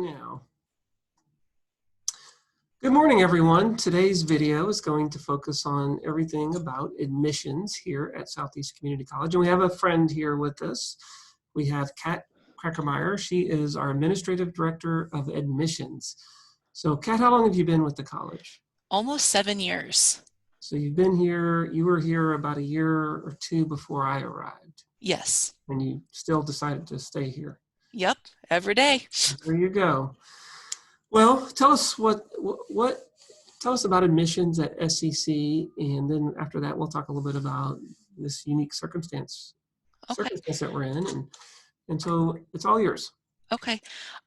now. Good morning, everyone. Today's video is going to focus on everything about admissions here at Southeast Community College. And we have a friend here with us. We have Kat Krackermeyer. She is our Administrative Director of Admissions. So Kat, how long have you been with the college? Almost 7 years. So you've been here, you were here about a year or two before I arrived. Yes. And you still decided to stay here. Yep, every day. There you go. Well, tell us tell us about admissions at SCC, and then after that, we'll talk a little bit about this unique circumstance that we're in, and so it's all yours. Okay.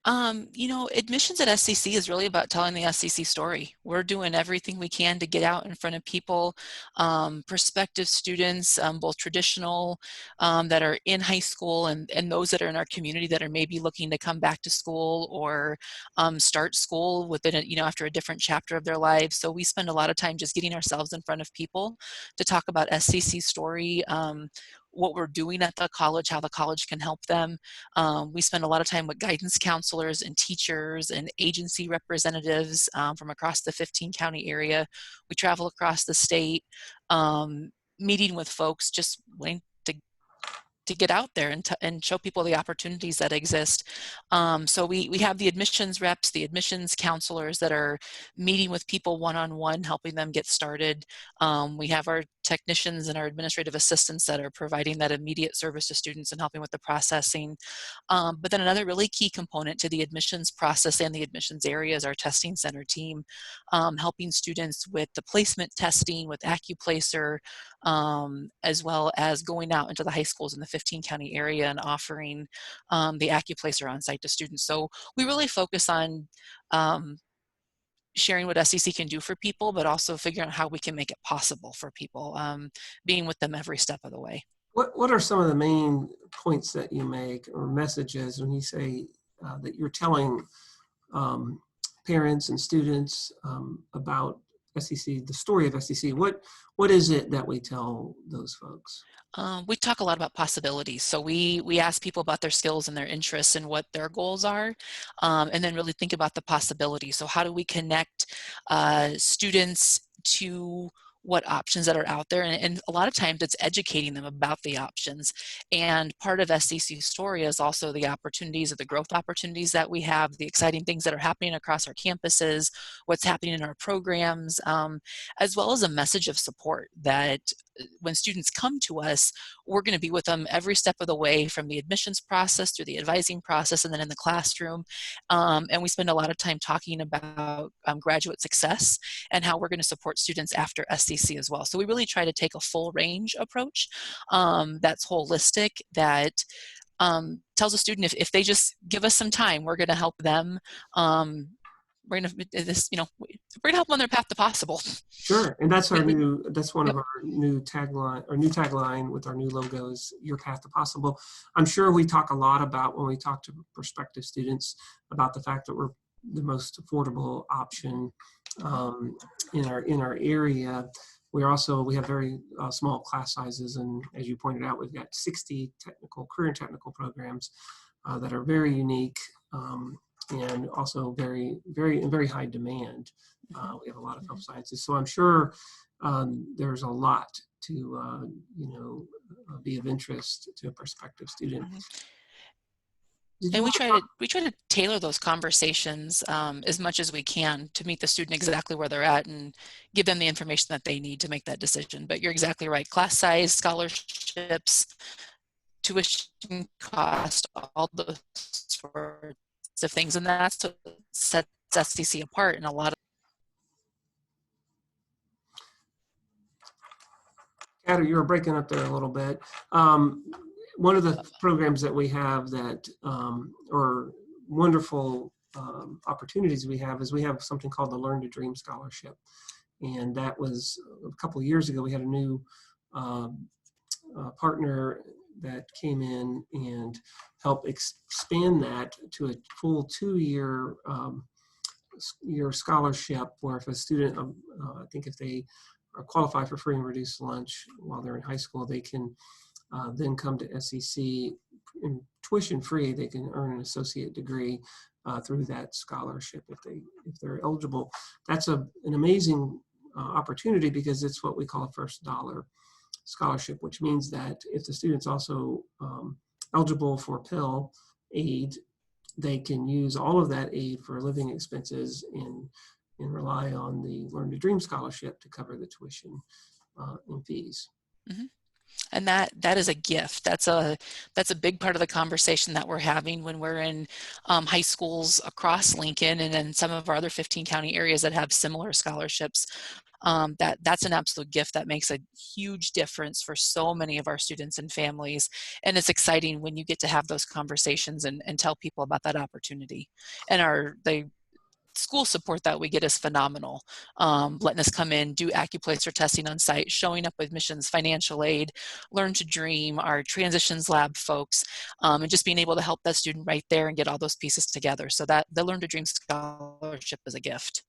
Admissions at SCC is really about telling the SCC story. We're doing everything we can to get out in front of people, prospective students, both traditional that are in high school and those that are in our community that are maybe looking to come back to school or start school within after a different chapter of their lives. So we spend a lot of time just getting ourselves in front of people to talk about SCC story, what we're doing at the college, how the college can help them. We spend a lot of time with guidance counselors and teachers and agency representatives from across the 15-county area. We travel across the state, meeting with folks, just wanting to get out there and show people the opportunities that exist. So we have the admissions reps, the admissions counselors that are meeting with people one-on-one, helping them get started. We have our technicians and our administrative assistants that are providing that immediate service to students and helping with the processing. But then another really key component to the admissions process and the admissions area is our testing center team, helping students with the placement testing, with AccuPlacer, as well as going out into the high schools in the 15-county area and offering the AccuPlacer on site to students. So we really focus on sharing what SCC can do for people, but also figuring out how we can make it possible for people, being with them every step of the way. What are some of the main points that you make or messages when you say that you're telling parents and students about SCC, the story of SCC? What is it that we tell those folks? We talk a lot about possibilities. So we ask people about their skills and their interests and what their goals are, and then really think about the possibilities. So how do we connect students to what options that are out there, and a lot of times it's educating them about the options. And part of SCC's story is also the opportunities or the growth opportunities that we have, the exciting things that are happening across our campuses, what's happening in our programs, as well as a message of support that when students come to us, we're going to be with them every step of the way, from the admissions process through the advising process and then in the classroom. And we spend a lot of time talking about graduate success and how we're going to support students after SCC as well. So we really try to take a full range approach that's holistic, that tells a student if they just give us some time, we're going to help them. We're going to help them on their path to possible. Sure, and that's that's one of our new tagline with our new logos, your path to possible. I'm sure we talk a lot about, when we talk to prospective students, about the fact that we're the most affordable option in our area. We have very small class sizes, and as you pointed out, we've got 60 career and technical programs that are very unique. And also very high demand. We have a lot of health sciences, so I'm sure there's a lot to be of interest to a prospective student. And we try to tailor those conversations as much as we can to meet the student exactly where they're at and give them the information that they need to make that decision. But you're exactly right. Class size, scholarships, tuition cost, all those sorts of things, and that's what sets SCC apart in a lot of. Kat, you were breaking up there a little bit. One of the programs that we have that, or wonderful opportunities we have, is we have something called the Learn to Dream Scholarship. And that was a couple of years ago. We had a new partner that came in and helped expand that to a full 2-year scholarship, where if a student, I think if they qualify for free and reduced lunch while they're in high school, they can then come to SCC and tuition free. They can earn an associate degree through that scholarship if they're eligible. That's an amazing opportunity, because it's what we call a first dollar scholarship, which means that if the student's also eligible for Pell aid, they can use all of that aid for living expenses and rely on the Learn to Dream scholarship to cover the tuition and fees. Mm-hmm. And that is a gift. That's a big part of the conversation that we're having when we're in high schools across Lincoln and in some of our other 15 county areas that have similar scholarships. That's an absolute gift that makes a huge difference for so many of our students and families. And it's exciting when you get to have those conversations and tell people about that opportunity. And the school support that we get is phenomenal. Letting us come in, do acuplacer testing on site, showing up with admissions, financial aid, Learn to Dream, our transitions lab folks, and just being able to help that student right there and get all those pieces together. So that the Learn to Dream scholarship is a gift.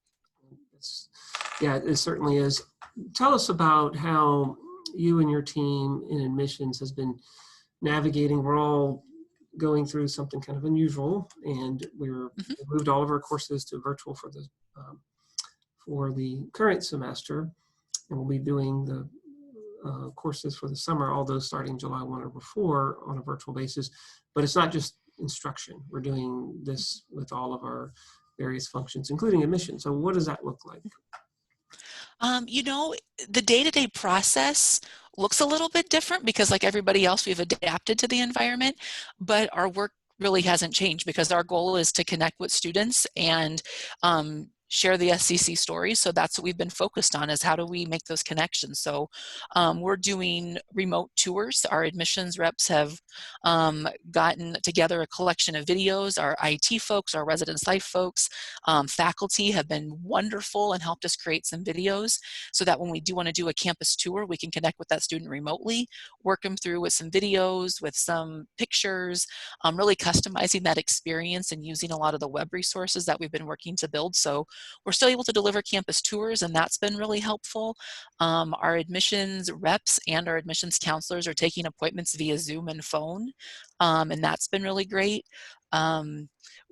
Yeah, it certainly is. Tell us about how you and your team in admissions has been navigating. We're all going through something kind of unusual, and we moved all of our courses to virtual for the current semester, and we'll be doing the courses for the summer, all those starting July 1 or before, on a virtual basis. But it's not just instruction. We're doing this with all of our various functions, including admission. So what does that look like? The day-to-day process looks a little bit different because, like everybody else, we've adapted to the environment, but our work really hasn't changed because our goal is to connect with students and share the SCC story. So that's what we've been focused on, is how do we make those connections. So we're doing remote tours. Our admissions reps have gotten together a collection of videos. Our IT folks, our residence life folks, faculty have been wonderful and helped us create some videos so that when we do want to do a campus tour, we can connect with that student remotely, work them through with some videos, with some pictures, really customizing that experience and using a lot of the web resources that we've been working to build. So we're still able to deliver campus tours, and that's been really helpful. Our admissions reps and our admissions counselors are taking appointments via Zoom and phone, and that's been really great.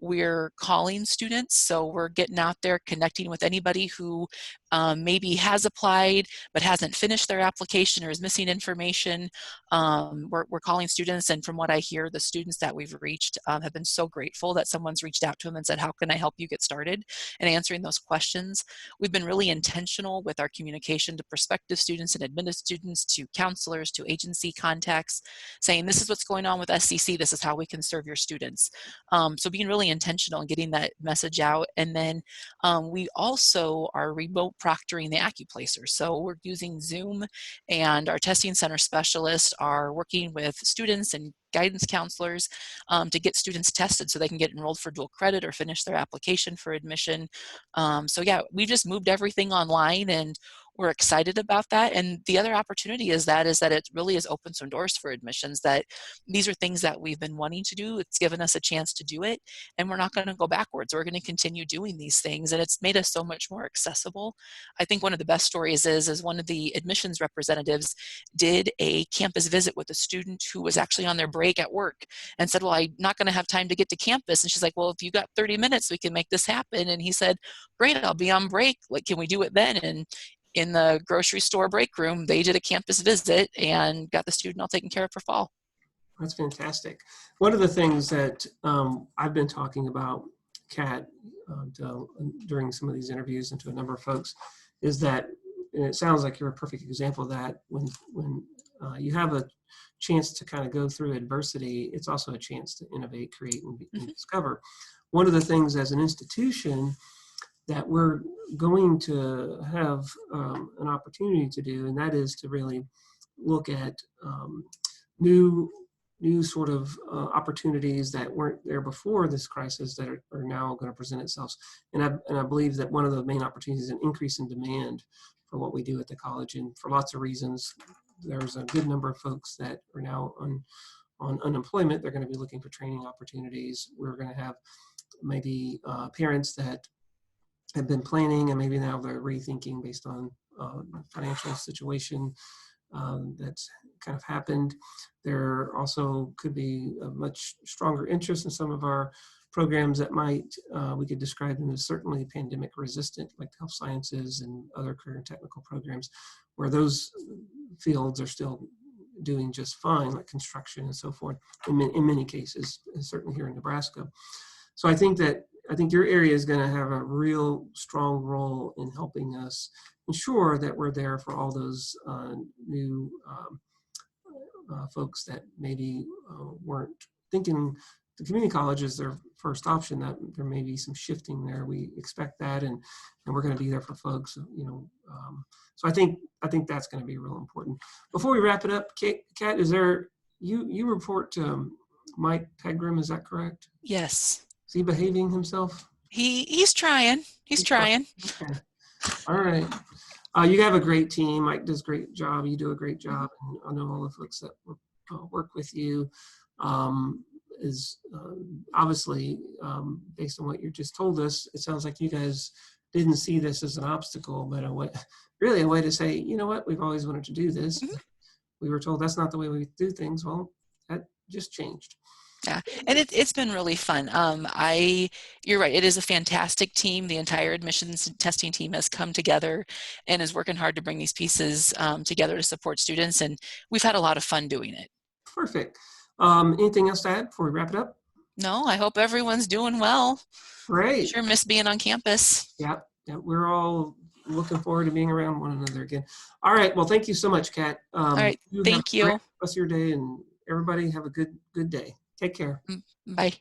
We're calling students, so we're getting out there, connecting with anybody who maybe has applied but hasn't finished their application or is missing information. We're calling students, and from what I hear, the students that we've reached have been so grateful that someone's reached out to them and said, how can I help you get started? And answering those questions. We've been really intentional with our communication to prospective students and admitted students, to counselors, to agency contacts, saying this is what's going on with SCC, this is how we can serve your students. So being really intentional and getting that message out. And then we also are remote proctoring the acuplacer. So we're using Zoom, and our testing center specialists are working with students and guidance counselors to get students tested so they can get enrolled for dual credit or finish their application for admission. So yeah, we've just moved everything online, and we're excited about that. And the other opportunity is that it really has opened some doors for admissions, that these are things that we've been wanting to do. It's given us a chance to do it, and we're not going to go backwards. We're going to continue doing these things, and it's made us so much more accessible. I think one of the best stories is one of the admissions representatives did a campus visit with a student who was actually on their break at work and said, well, I'm not going to have time to get to campus. And she's like, well, if you got 30 minutes, we can make this happen. And he said, great, I'll be on break. Like, can we do it then? And in the grocery store break room, they did a campus visit and got the student all taken care of for fall. That's fantastic. One of the things that I've been talking about, Kat, during some of these interviews and to a number of folks, is that, and it sounds like you're a perfect example of that, when you have a chance to kind of go through adversity, it's also a chance to innovate, create, and discover. One of the things as an institution that we're going to have an opportunity to do, and that is to really look at new sort of opportunities that weren't there before this crisis that are now going to present itself. And I believe that one of the main opportunities is an increase in demand for what we do at the college, and for lots of reasons. There's a good number of folks that are now on unemployment. They're going to be looking for training opportunities. We're going to have maybe parents that have been planning, and maybe now they're rethinking based on the financial situation that's kind of happened. There also could be a much stronger interest in some of our programs that might, we could describe them as certainly pandemic resistant, like health sciences and other career and technical programs, where those fields are still doing just fine, like construction and so forth, in many cases, and certainly here in Nebraska. So I think your area is going to have a real strong role in helping us ensure that we're there for all those new folks that maybe weren't thinking the community college is their first option. That there may be some shifting there. We expect that, and we're going to be there for folks. So I think that's going to be real important. Before we wrap it up, Kat, is there you report to Mike Pegram? Is that correct? Yes. Is he behaving himself? He's trying. He's trying. Okay. All right. You have a great team. Mike does a great job. You do a great job. And I know all the folks that work with you is obviously, based on what you just told us, it sounds like you guys didn't see this as an obstacle, but really a way to say, you know what, we've always wanted to do this. Mm-hmm. We were told that's not the way we do things. Well, that just changed. Yeah, and it's been really fun. You're right, it is a fantastic team. The entire admissions and testing team has come together and is working hard to bring these pieces together to support students, and we've had a lot of fun doing it. Perfect. Anything else to add before we wrap it up? No, I hope everyone's doing well. Great. Sure miss being on campus. Yeah, we're all looking forward to being around one another again. All right, well, thank you so much, Kat. All right, thank you. Have a great rest of your day, and everybody have a good day. Take care. Bye.